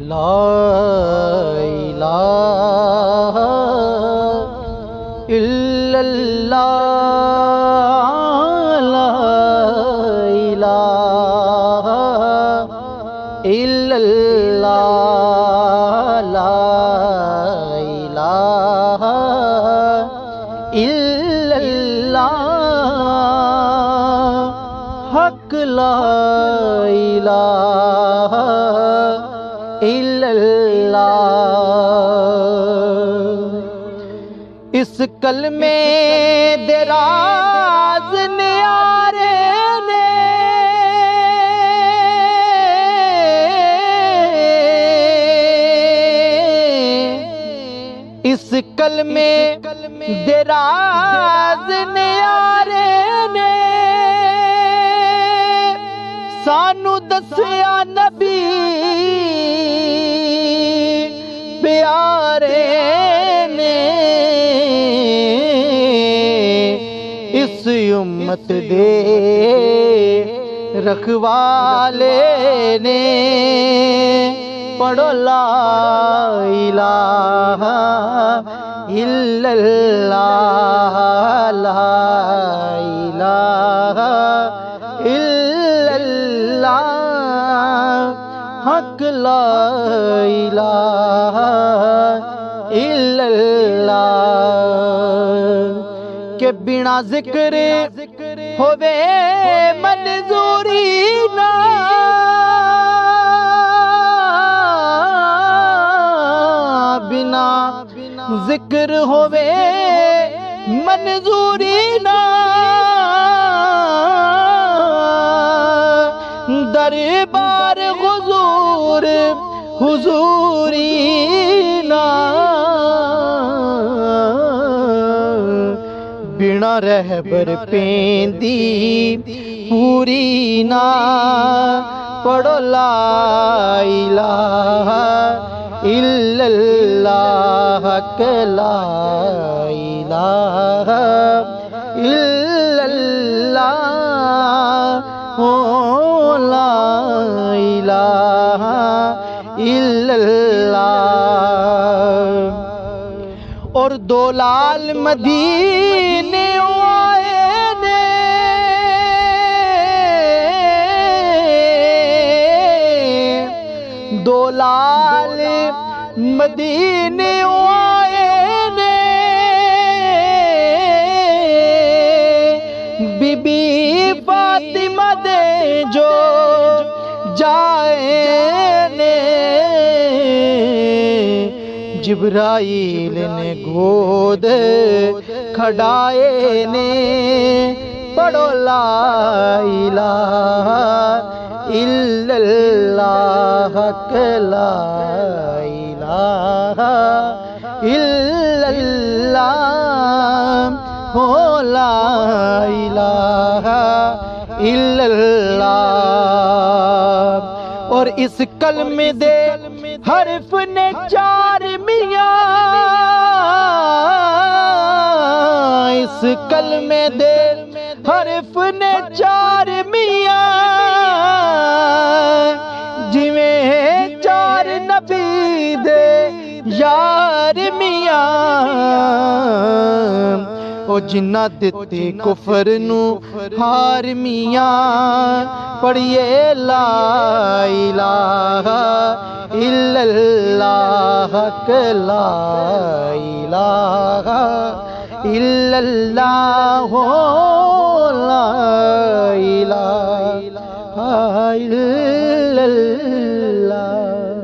لا الہ الا اللہ لا الہ الا اللہ لا الہ الا اللہ حق لا الہ الا اللہ اس کلمے دے راز نیارے نے اس کلمے دے راز نیارے نے سانو دسیا نبی پیارے نے اس امت دے رکھوالے نے پڑھو لا الہ الا اللہ لا الہ الا اللہ حق لا الہ الا اللہ کہ بنا ذکر ہووے منظوری نہ بنا ذکر ہووے منظوری نہ دربار حضور حضوری نہ بنا رہبر پیندی پوری نہ پڑھو لا الہ الا اللہ لا الہ الا اللہ لا الہ الا اللہ اور دو لال مدینے آئے نے دو لال مدینے آئے نے بی بی فاطمہ دے جو جائے نے جبرائیل نے گود کھڑائے نے پڑھو لا الہ الا اللہ لا الہ الا اللہ لا الہ الا اللہ اور اس کلمے دے حرف نے چار میاں اس کلمے دے حرف نے چار میاں جویں چار نبی دے یار میاں او جنہ دتے کفر نو ہار میاں پڑھیے لا الہ الا اللہ لا الہ الا اللہ لا الہ الا اللہ